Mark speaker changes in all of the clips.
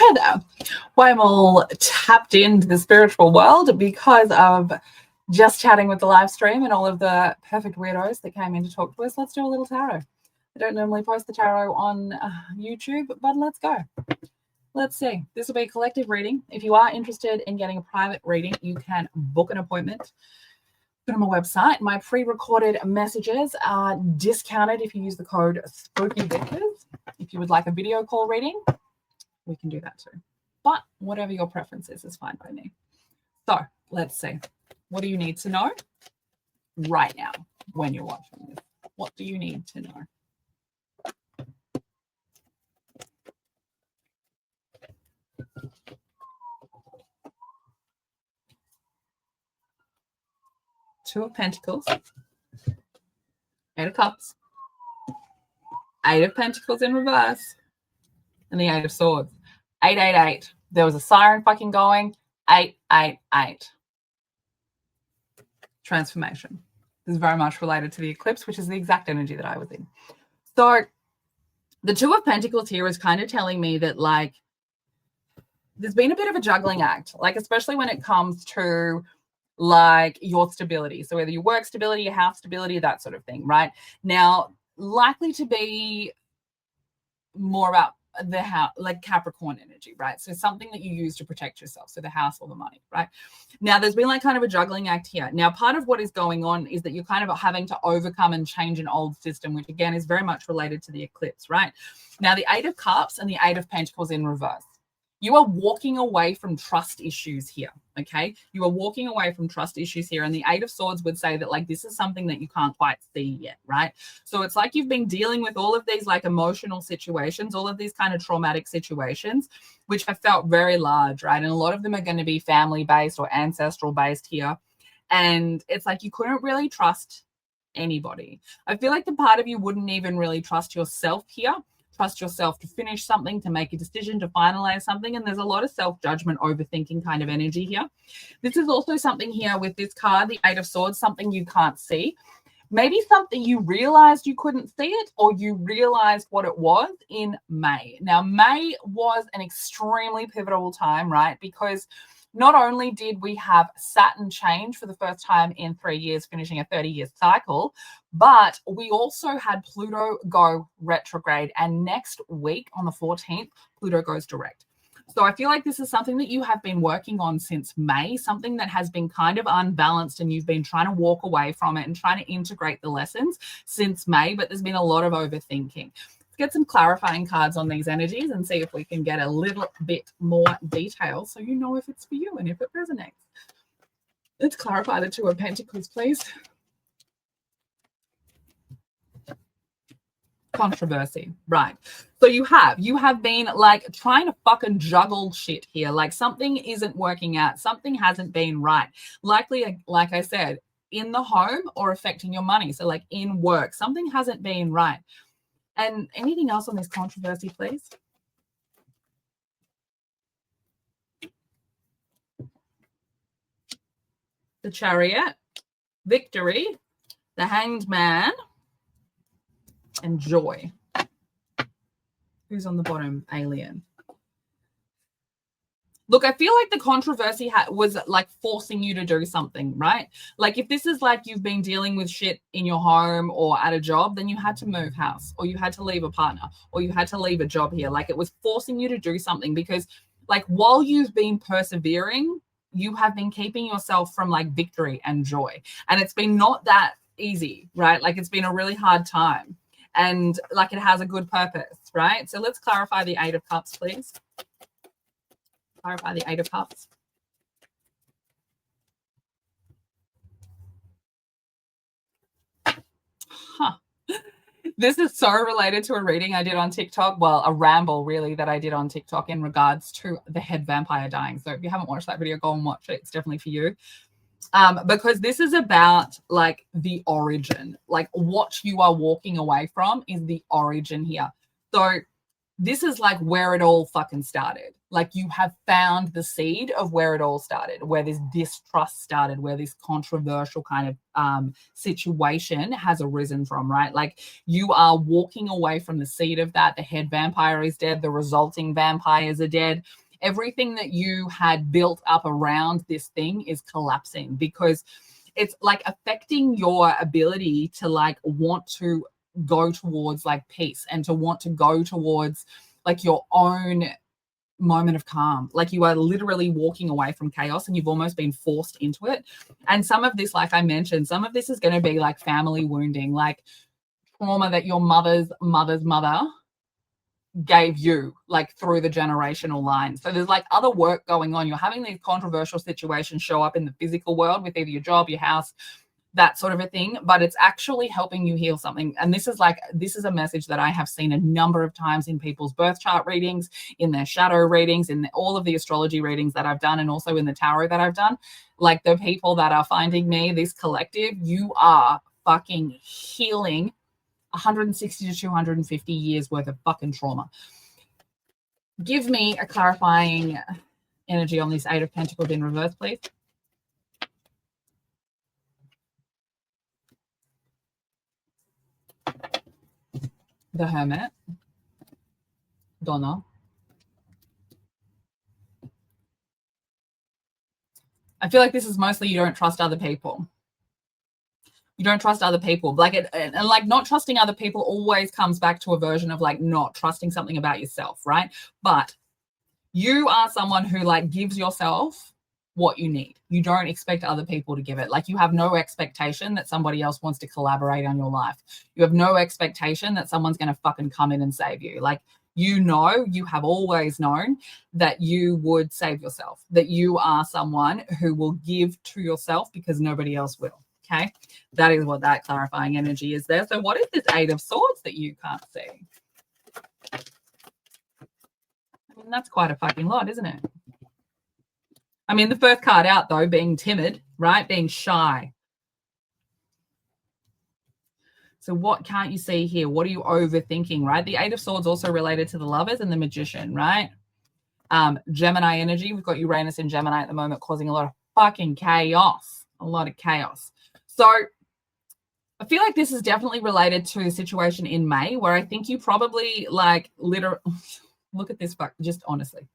Speaker 1: Hi there. Why I'm all tapped into the spiritual world because of just chatting with the live stream and all of the perfect weirdos that came in to talk to us. Let's do a little tarot. I don't normally post the tarot on YouTube, but let's go. Let's see. This will be a collective reading. If you are interested in getting a private reading, you can book an appointment. Go to my website. My pre-recorded messages are discounted if you use the code SPOOKYVICTORS. If you would like a video call reading, we can do that too. But whatever your preference is fine by me. So let's see. What do you need to know right now when you're watching this? What do you need to know? Two of Pentacles, Eight of Cups, Eight of Pentacles in reverse, and the Eight of Swords. 888. There was a siren fucking going. 888. Transformation. This is very much related to the eclipse, which is the exact energy that I was in. So the Two of Pentacles here is kind of telling me that, like, there's been a bit of a juggling act, like, especially when it comes to, like, your stability. So whether your work stability, your house stability, that sort of thing, right? Now, likely to be more about the house, like Capricorn energy, right? So something that you use to protect yourself. So the house or the money, right? Now, there's been like kind of a juggling act here. Now, part of what is going on is that you're kind of having to overcome and change an old system, which again is very much related to the eclipse, right? Now, the Eight of Cups and the Eight of Pentacles in reverse. You are walking away from trust issues here, okay? You are walking away from trust issues here. And the Eight of Swords would say that, like, this is something that you can't quite see yet, right? So it's like you've been dealing with all of these, like, emotional situations, all of these kind of traumatic situations, which have felt very large, right? And a lot of them are going to be family-based or ancestral-based here. And it's like you couldn't really trust anybody. I feel like the part of you wouldn't even really trust yourself here. Trust yourself to finish something, to make a decision, to finalize something. And there's a lot of self-judgment, overthinking kind of energy here. This is also something here with this card, the Eight of Swords, something you can't see. Maybe something you realized you couldn't see it, or you realized what it was in May. Now, May was an extremely pivotal time, right? Because not only did we have Saturn change for the first time in 3 years, finishing a 30-year cycle, but we also had Pluto go retrograde. And next week on the 14th, Pluto goes direct. So I feel like this is something that you have been working on since May, something that has been kind of unbalanced, and you've been trying to walk away from it and trying to integrate the lessons since May, but there's been a lot of overthinking. Get some clarifying cards on these energies and see if we can get a little bit more detail so you know if it's for you and if it resonates. Let's clarify the Two of Pentacles, please. Controversy, right? So you have been like trying to fucking juggle shit here. Like something isn't working out, something hasn't been right. Likely, like I said, in the home or affecting your money. So like in work, something hasn't been right. And anything else on this controversy, please? The Chariot, Victory, the Hanged Man, and Joy. Who's on the bottom? Alien. Look, I feel like the controversy was like forcing you to do something, right? Like if this is like you've been dealing with shit in your home or at a job, then you had to move house, or you had to leave a partner, or you had to leave a job here. Like it was forcing you to do something because like while you've been persevering, you have been keeping yourself from like victory and joy. And it's been not that easy, right? Like it's been a really hard time, and like it has a good purpose, right? So let's clarify the Eight of Cups, please. Clarify the Eight of Cups. Huh. This is so related to a reading I did on TikTok. Well, a ramble really that I did on TikTok in regards to the head vampire dying. So if you haven't watched that video, go and watch it. It's definitely for you. Because this is about like the origin, like what you are walking away from is the origin here. So this is like where it all fucking started. Like you have found the seed of where it all started, where this distrust started, where this controversial kind of situation has arisen from, right? Like you are walking away from the seed of that. The head vampire is dead. The resulting vampires are dead. Everything that you had built up around this thing is collapsing because it's like affecting your ability to like want to go towards like peace and to want to go towards like your own moment of calm. Like you are literally walking away from chaos and you've almost been forced into it. And some of this, like I mentioned, some of this is going to be like family wounding, like trauma that your mother's mother gave you, like through the generational line. So there's like other work going on. You're having these controversial situations show up in the physical world with either your job, your house, that sort of a thing, but it's actually helping you heal something. And this is a message that I have seen a number of times in people's birth chart readings, in their shadow readings, in all of the astrology readings that I've done, and also in the tarot that I've done. Like the people that are finding me, this collective, you are fucking healing 160 to 250 years worth of fucking trauma. Give me a clarifying energy on this Eight of Pentacles in reverse, please. The Hermit. Donna. I feel like this is mostly you don't trust other people. You don't trust other people. Like it, and like not trusting other people always comes back to a version of like not trusting something about yourself, right? But you are someone who like gives yourself what you need. You don't expect other people to give it. Like you have no expectation that somebody else wants to collaborate on your life. You have no expectation that someone's going to fucking come in and save you. Like, you know, you have always known that you would save yourself, that you are someone who will give to yourself because nobody else will. Okay. That is what that clarifying energy is there. So what is this Eight of Swords that you can't see? I mean, that's quite a fucking lot, isn't it? I mean, the first card out, though, being timid, right? Being shy. So what can't you see here? What are you overthinking, right? The Eight of Swords also related to the Lovers and the Magician, right? Gemini energy. We've got Uranus in Gemini at the moment causing a lot of fucking chaos. A lot of chaos. So I feel like this is definitely related to the situation in May where I think you probably like literally, look at this, just honestly,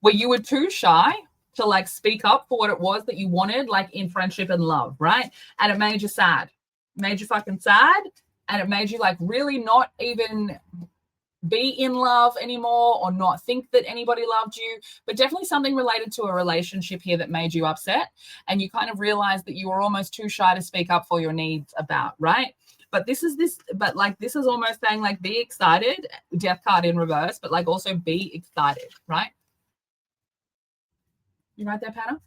Speaker 1: where you were too shy to like speak up for what it was that you wanted, like in friendship and love, right? And it made you sad, made you fucking sad, and it made you like really not even be in love anymore or not think that anybody loved you, but definitely something related to a relationship here that made you upset. And you kind of realized that you were almost too shy to speak up for your needs about, right? But this is almost saying like, be excited, Death card in reverse, but like also be excited, right? You right there, Panna?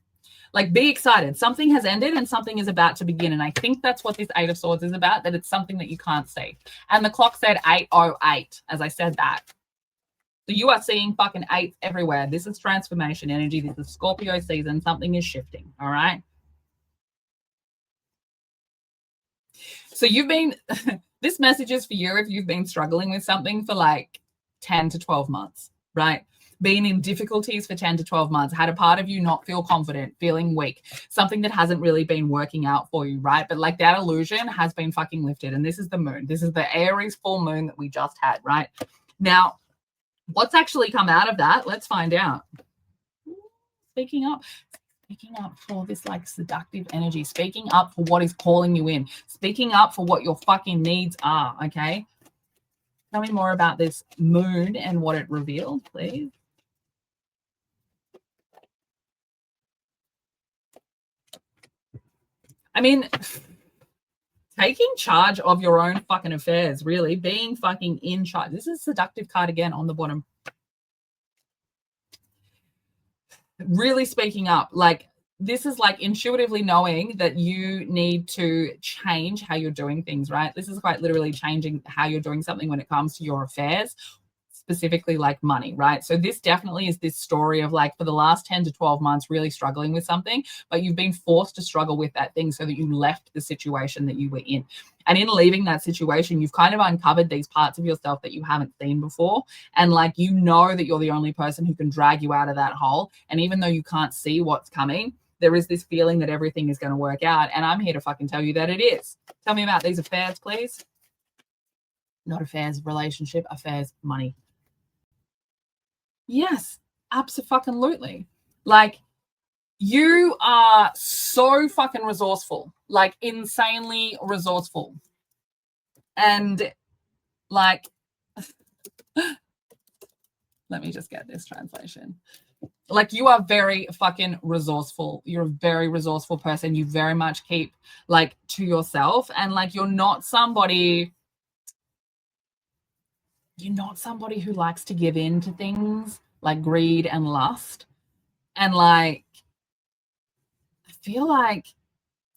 Speaker 1: Like, be excited. Something has ended and something is about to begin. And I think that's what this Eight of Swords is about, that it's something that you can't see. And the clock said 8:08 as I said that. So you are seeing fucking eights everywhere. This is transformation energy. This is Scorpio season. Something is shifting, all right? So you've been, this message is for you if you've been struggling with something for like 10 to 12 months, right? Been in difficulties for 10 to 12 months, had a part of you not feel confident, feeling weak, something that hasn't really been working out for you, right? But like that illusion has been fucking lifted. And this is the moon. This is the Aries full moon that we just had, right? Now, what's actually come out of that? Let's find out. Speaking up for this like seductive energy, speaking up for what is calling you in, speaking up for what your fucking needs are, okay? Tell me more about this moon and what it revealed, please. I mean, taking charge of your own fucking affairs, really, being fucking in charge. This is a seductive card again on the bottom. Really speaking up, like this is like intuitively knowing that you need to change how you're doing things, right? This is quite literally changing how you're doing something when it comes to your affairs, specifically like money, right? So this definitely is this story of like for the last 10 to 12 months really struggling with something, but you've been forced to struggle with that thing so that you left the situation that you were in. And in leaving that situation, you've kind of uncovered these parts of yourself that you haven't seen before. And like, you know that you're the only person who can drag you out of that hole. And even though you can't see what's coming, there is this feeling that everything is going to work out. And I'm here to fucking tell you that it is. Tell me about these affairs, please. Not affairs, relationship, affairs, money. Yes, absolutely. Like, you are so fucking resourceful, like insanely resourceful. And like, let me just get this translation. Like, you are very fucking resourceful. You're a very resourceful person. You very much keep like to yourself, and like, you're not somebody who likes to give in to things like greed and lust. And like, I feel like,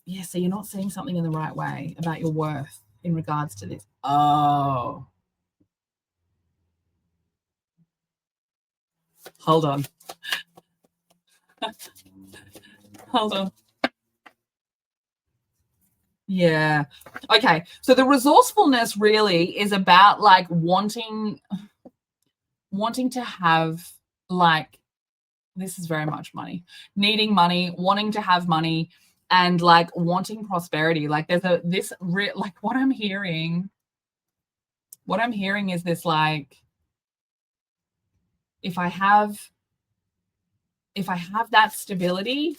Speaker 1: yeah, so you're not seeing something in the right way about your worth in regards to this. Oh. Hold on. Hold on. Yeah. Okay. So the resourcefulness really is about like wanting to have, like, this is very much money, needing money, wanting to have money, and like wanting prosperity. Like, there's like what I'm hearing is this, like, if I have that stability,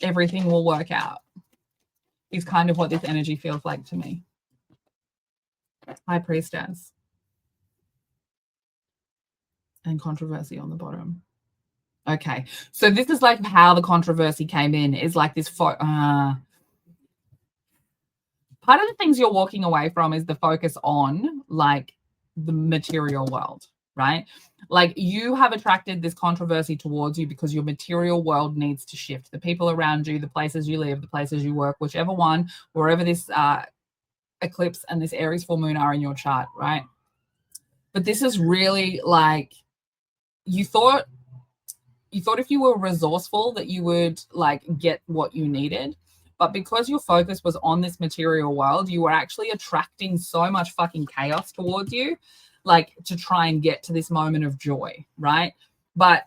Speaker 1: everything will work out, is kind of what this energy feels like to me. High Priestess. And controversy on the bottom. Okay. So this is like how the controversy came in, is like this part of the things you're walking away from is the focus on like the material world, right? Like, you have attracted this controversy towards you because your material world needs to shift. The people around you, the places you live, the places you work, whichever one, wherever this eclipse and this Aries full moon are in your chart, right? But this is really like, you thought if you were resourceful that you would like get what you needed, but because your focus was on this material world, you were actually attracting so much fucking chaos towards you, like, to try and get to this moment of joy, right? But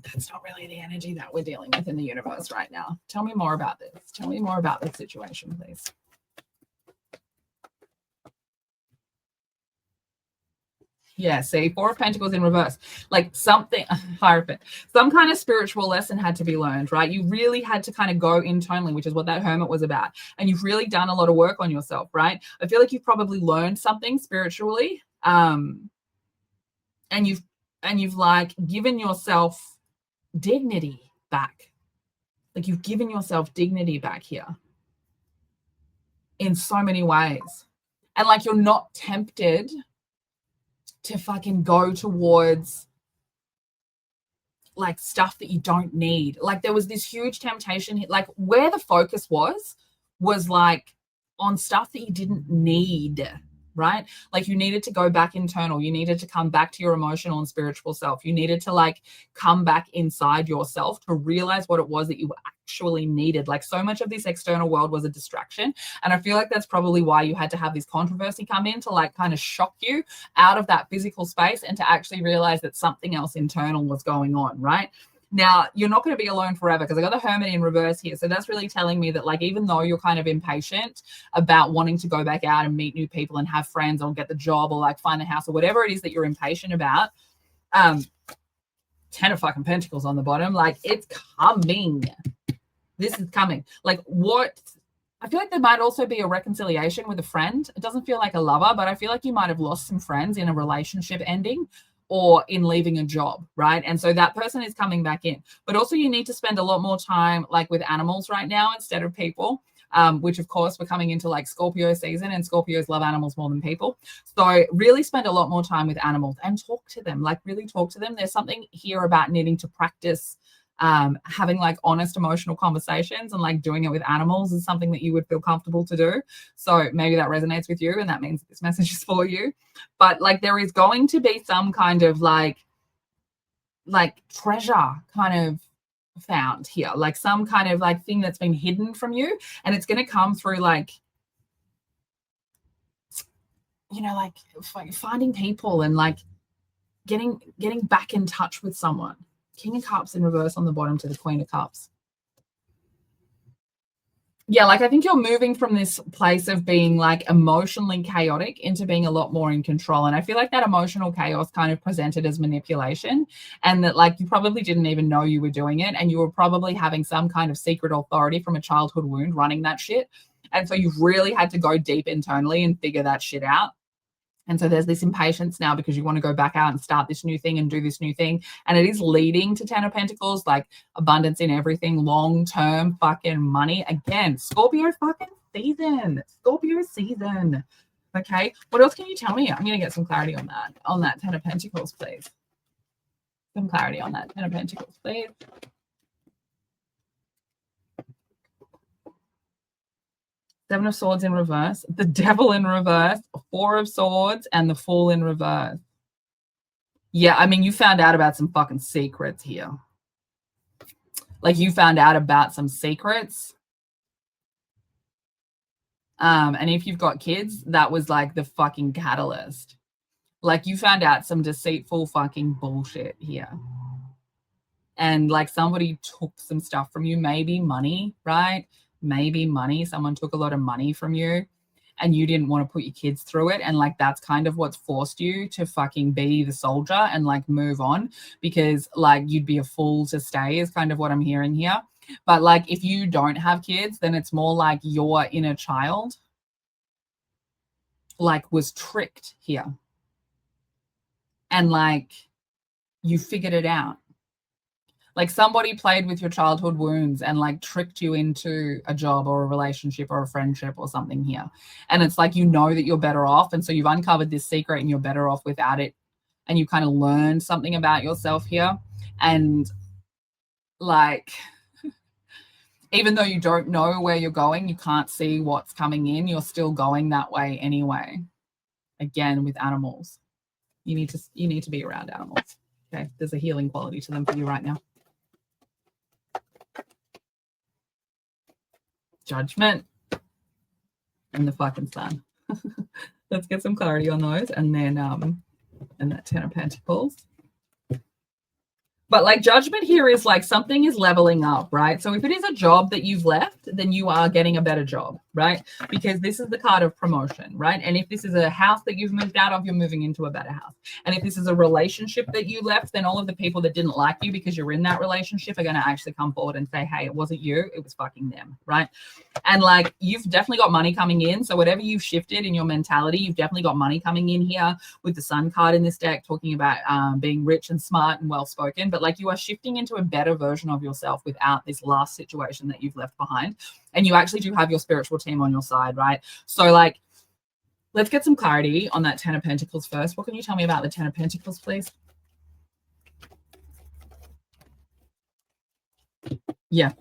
Speaker 1: that's not really the energy that we're dealing with in the universe right now. Tell me more about this. Tell me more about this situation, please. Yeah, see, Four of Pentacles in reverse. Like, something, Hierophant, some kind of spiritual lesson had to be learned, right? You really had to kind of go internally, which is what that Hermit was about. And you've really done a lot of work on yourself, right? I feel like you've probably learned something spiritually. And you've like given yourself dignity back. Like, you've given yourself dignity back here in so many ways. And like, you're not tempted to fucking go towards like stuff that you don't need. Like, there was this huge temptation, like where the focus was like on stuff that you didn't need, right? Like, you needed to go back internal. You needed to come back to your emotional and spiritual self. You needed to like come back inside yourself to realize what it was that you actually needed. Like, so much of this external world was a distraction. And I feel like that's probably why you had to have this controversy come in, to like kind of shock you out of that physical space and to actually realize that something else internal was going on, right? Now, you're not going to be alone forever, because I got the Hermit in reverse here. So that's really telling me that, like, even though you're kind of impatient about wanting to go back out and meet new people and have friends or get the job or like find a house or whatever it is that you're impatient about, 10 of fucking Pentacles on the bottom, like, it's coming. This is coming. Like, what? I feel like there might also be a reconciliation with a friend. It doesn't feel like a lover, but I feel like you might have lost some friends in a relationship ending or in leaving a job, right? And so that person is coming back in. But also, you need to spend a lot more time like with animals right now instead of people, which of course we're coming into like Scorpio season, and Scorpios love animals more than people. So really spend a lot more time with animals and talk to them, like really talk to them. There's something here about needing to practice having like honest emotional conversations and like doing it with animals is something that you would feel comfortable to do. So maybe that resonates with you and that means this message is for you. But like there is going to be some kind of like treasure kind of found here, like some kind of like thing that's been hidden from you, and it's going to come through like, you know, like finding people and like getting back in touch with someone. King of Cups in reverse on the bottom to the Queen of Cups. Yeah, like I think you're moving from this place of being like emotionally chaotic into being a lot more in control. And I feel like that emotional chaos kind of presented as manipulation, and that like you probably didn't even know you were doing it, and you were probably having some kind of secret authority from a childhood wound running that shit. And so you've really had to go deep internally and figure that shit out. And so there's this impatience now because you want to go back out and start this new thing and do this new thing. And it is leading to 10 of Pentacles, like abundance in everything, long-term fucking money. Again, Scorpio fucking season. Scorpio season. Okay. What else can you tell me? I'm going to get some clarity on that 10 of Pentacles, please. Some clarity on that 10 of Pentacles, please. Seven of Swords in reverse, the Devil in reverse, Four of Swords, and the Fool in reverse. Yeah, I mean, you found out about some fucking secrets here. Like you found out about some secrets. And if you've got kids, that was like the fucking catalyst. Like you found out some deceitful fucking bullshit here. And like somebody took some stuff from you, maybe money, right? Maybe money. Someone took a lot of money from you and you didn't want to put your kids through it. And like that's kind of what's forced you to fucking be the soldier and like move on, because like you'd be a fool to stay is kind of what I'm hearing here. But like if you don't have kids, then it's more like your inner child like was tricked here. And like you figured it out. Like somebody played with your childhood wounds and like tricked you into a job or a relationship or a friendship or something here. And it's like, you know that you're better off. And so you've uncovered this secret and you're better off without it. And you kind of learned something about yourself here. And like, even though you don't know where you're going, you can't see what's coming in, you're still going that way anyway. Again, with animals. You need to be around animals. Okay. There's a healing quality to them for you right now. Judgment and the fucking Sun. Let's get some clarity on those, and then and that 10 of Pentacles. But like Judgment here is like something is leveling up, right? So if it is a job that you've left, then you are getting a better job, right? Because this is the card of promotion, right? And if this is a house that you've moved out of, you're moving into a better house. And if this is a relationship that you left, then all of the people that didn't like you because you're in that relationship are going to actually come forward and say, hey, it wasn't you, it was fucking them, right? And like you've definitely got money coming in. So whatever you've shifted in your mentality, you've definitely got money coming in here with the Sun card in this deck, talking about being rich and smart and well-spoken. But like you are shifting into a better version of yourself without this last situation that you've left behind. And you actually do have your spiritual team on your side, right? So like, let's get some clarity on that 10 of Pentacles first. What can you tell me about the 10 of Pentacles, please? Yeah.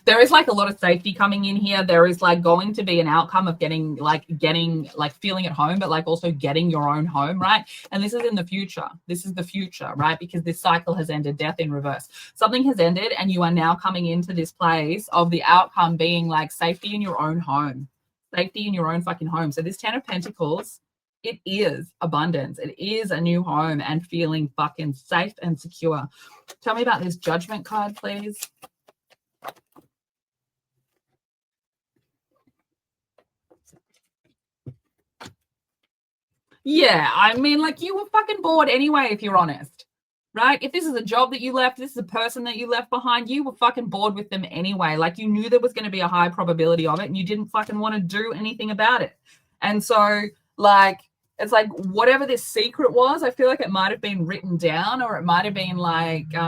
Speaker 1: There is like a lot of safety coming in here. There is like going to be an outcome of getting feeling at home, but like also getting your own home, right? And this is in the future. This is the future, right? Because this cycle has ended, death in reverse. Something has ended and you are now coming into this place of the outcome being like safety in your own home, safety in your own fucking home. So this 10 of Pentacles, it is abundance. It is a new home and feeling fucking safe and secure. Tell me about this Judgment card, please. Yeah, I mean, like you were fucking bored anyway, if you're honest, right? If this is a job that you left, this is a person that you left behind, you were fucking bored with them anyway. Like you knew there was going to be a high probability of it and you didn't fucking want to do anything about it. And so like, it's like whatever this secret was, I feel like it might have been written down, or it might have been like, you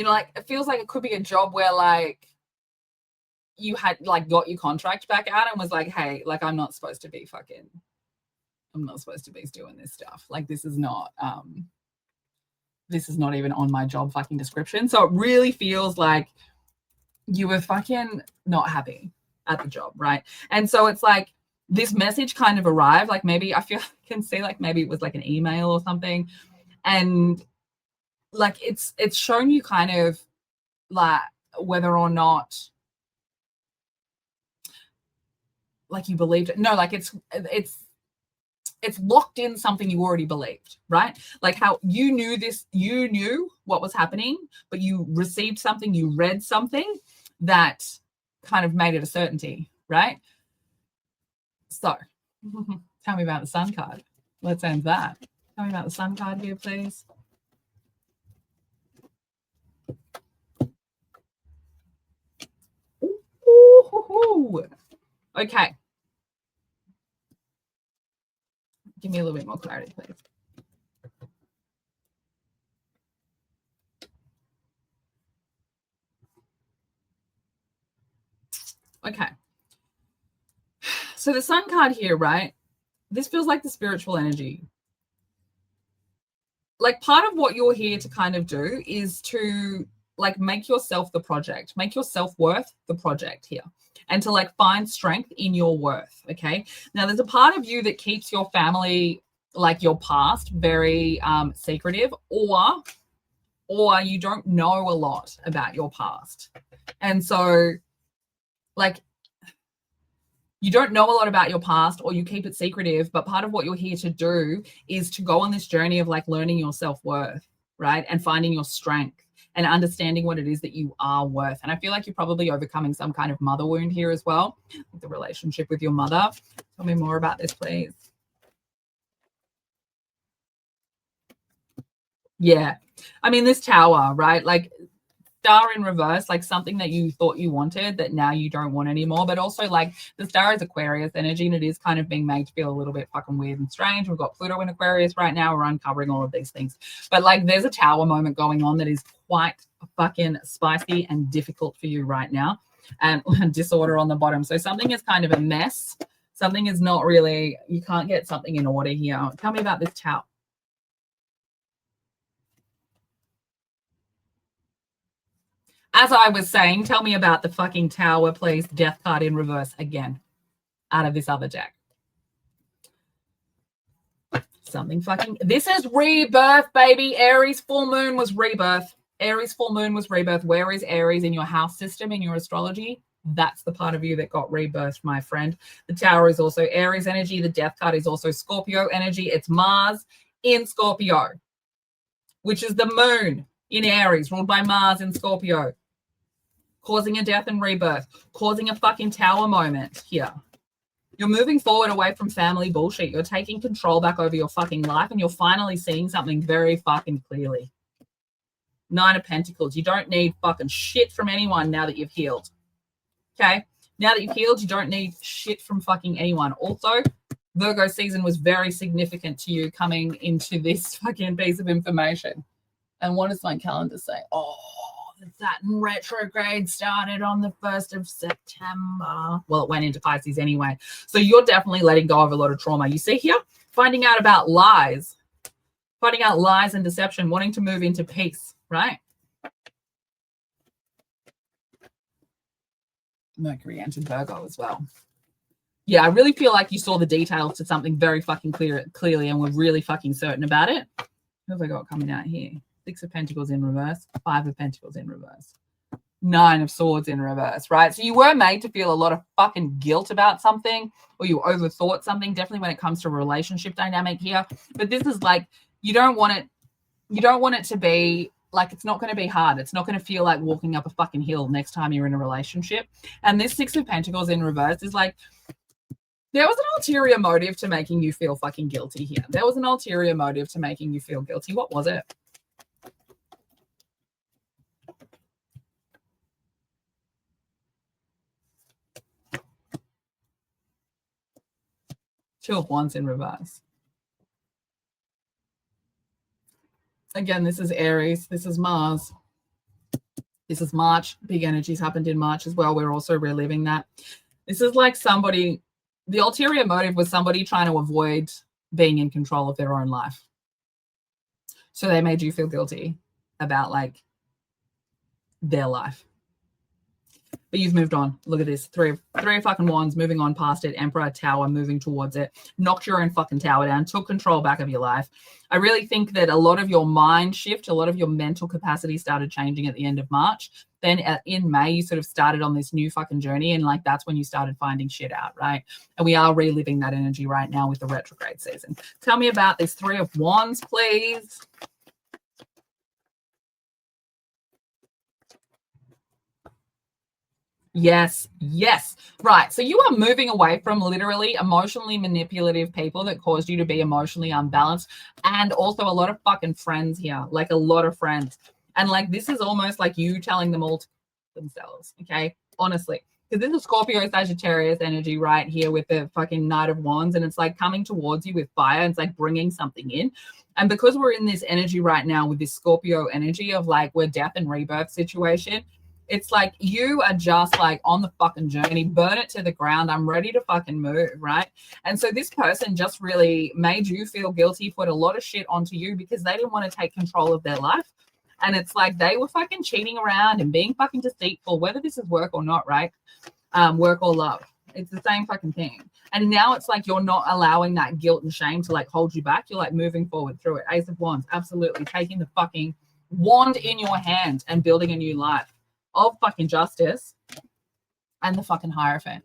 Speaker 1: know, like it feels like it could be a job where like, you had like got your contract back out and was like, hey, like I'm not supposed to be fucking I'm not supposed to be doing this stuff. Like, this is not even on my job fucking description. So it really feels like you were fucking not happy at the job, right? And so it's like this message kind of arrived, like maybe I feel I can see like maybe it was like an email or something. And like it's shown you kind of like whether or not like you believed it. No, like it's locked in something you already believed, right? Like how you knew what was happening, but you received something, you read something that kind of made it a certainty, right? So tell me about the sun card. Let's end that. Tell me about the sun card here, please. Ooh. Okay. Give me a little bit more clarity, please. Okay. So the sun card here, right? This feels like the spiritual energy. Like part of what you're here to kind of do is to like make yourself the project, make your self-worth the project here, and to like find strength in your worth. Okay. Now there's a part of you that keeps your family, like your past, very secretive, or you don't know a lot about your past. And so like you don't know a lot about your past or you keep it secretive, but part of what you're here to do is to go on this journey of like learning your self-worth, right? And finding your strength and understanding what it is that you are worth. And I feel like you're probably overcoming some kind of mother wound here as well, the relationship with your mother. Tell me more about this, please. Yeah. I mean, this tower, right? Like star in reverse, like something that you thought you wanted that now you don't want anymore. But also like the star is Aquarius energy and it is kind of being made to feel a little bit fucking weird and strange. We've got Pluto in Aquarius right now. We're uncovering all of these things. But like there's a tower moment going on that is quite fucking spicy and difficult for you right now. And disorder on the bottom. So something is kind of a mess. Something is not really, you can't get something in order here. Tell me about this tower. As I was saying, tell me about the fucking tower, please. Death card in reverse again out of this other deck. Something fucking... This is rebirth, baby. Aries full moon was rebirth. Aries full moon was rebirth. Where is Aries in your house system, in your astrology? That's the part of you that got rebirthed, my friend. The tower is also Aries energy. The death card is also Scorpio energy. It's Mars in Scorpio, which is the moon in Aries, ruled by Mars in Scorpio. Causing a death and rebirth, causing a fucking tower moment here. You're moving forward away from family bullshit. You're taking control back over your fucking life and you're finally seeing something very fucking clearly. 9 of Pentacles. You don't need fucking shit from anyone now that you've healed. Okay? Now that you've healed, you don't need shit from fucking anyone. Also, Virgo season was very significant to you coming into this fucking piece of information. And what does my calendar say? Oh, the Saturn retrograde started on the 1st of September. Well, it went into Pisces anyway. So you're definitely letting go of a lot of trauma. You see here, finding out about lies, finding out lies and deception, wanting to move into peace, right? Mercury entered Virgo as well. Yeah, I really feel like you saw the details to something very fucking clearly and were really fucking certain about it. Who have I got coming out here? 6 of Pentacles in reverse, 5 of Pentacles in reverse, 9 of Swords in reverse, right? So you were made to feel a lot of fucking guilt about something, or you overthought something, definitely when it comes to a relationship dynamic here. But this is like, you don't want it to be like, it's not going to be hard. It's not going to feel like walking up a fucking hill next time you're in a relationship. And this 6 of Pentacles in reverse is like, there was an ulterior motive to making you feel fucking guilty here. There was an ulterior motive to making you feel guilty. What was it? Two of Wands in reverse. Again, this is Aries. This is Mars. This is March. Big energies happened in March as well. We're also reliving that. This is like somebody, the ulterior motive was somebody trying to avoid being in control of their own life. So they made you feel guilty about like their life. But you've moved on. Look at this. Three of fucking wands, moving on past it. Emperor, tower, moving towards it. Knocked your own fucking tower down. Took control back of your life. I really think that a lot of your mind shift, a lot of your mental capacity started changing at the end of March. Then in May, you sort of started on this new fucking journey. And like, that's when you started finding shit out, right? And we are reliving that energy right now with the retrograde season. Tell me about this Three of Wands, please. Yes. Right. So you are moving away from literally emotionally manipulative people that caused you to be emotionally unbalanced, and also a lot of fucking friends here, like a lot of friends. And like, this is almost like you telling them all to themselves. Okay. Honestly. Because this is Scorpio Sagittarius energy right here with the fucking Knight of Wands. And it's like coming towards you with fire. It's like bringing something in. And because we're in this energy right now with this Scorpio energy of like, we're death and rebirth situation, it's like you are just like on the fucking journey, burn it to the ground. I'm ready to fucking move, right? And so this person just really made you feel guilty, put a lot of shit onto you because they didn't want to take control of their life. And it's like they were fucking cheating around and being fucking deceitful, whether this is work or not, right? Work or love. It's the same fucking thing. And now it's like you're not allowing that guilt and shame to like hold you back. You're like moving forward through it. Ace of Wands, absolutely. Taking the fucking wand in your hand and building a new life of fucking justice and the fucking Hierophant.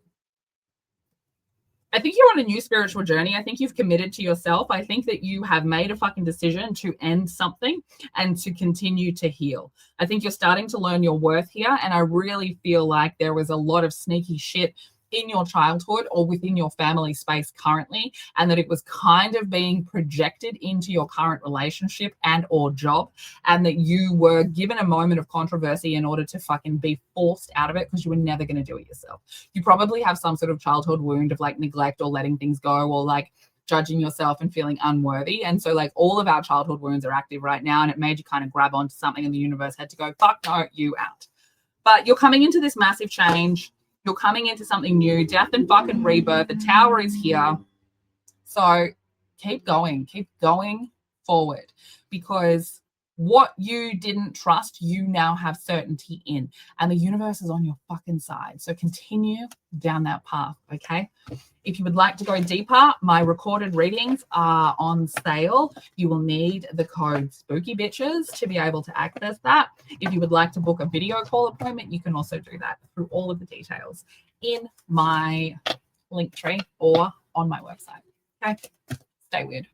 Speaker 1: I think you're on a new spiritual journey. I think you've committed to yourself. I think that you have made a fucking decision to end something and to continue to heal. I think you're starting to learn your worth here. And I really feel like there was a lot of sneaky shit in your childhood or within your family space currently, and that it was kind of being projected into your current relationship and or job, and that you were given a moment of controversy in order to fucking be forced out of it because you were never going to do it yourself. You probably have some sort of childhood wound of like neglect or letting things go or like judging yourself and feeling unworthy. And so like all of our childhood wounds are active right now, and it made you kind of grab onto something and the universe had to go, fuck no, you out. But you're coming into this massive change. You're coming into something new, death and fucking rebirth. The tower is here. So keep going forward, because what you didn't trust, you now have certainty in, and the universe is on your fucking side. So continue down that path, okay? If you would like to go deeper, my recorded readings are on sale. You will need the code SPOOKYBITCHES to be able to access that. If you would like to book a video call appointment, you can also do that through all of the details in my link tree or on my website. Okay, stay weird.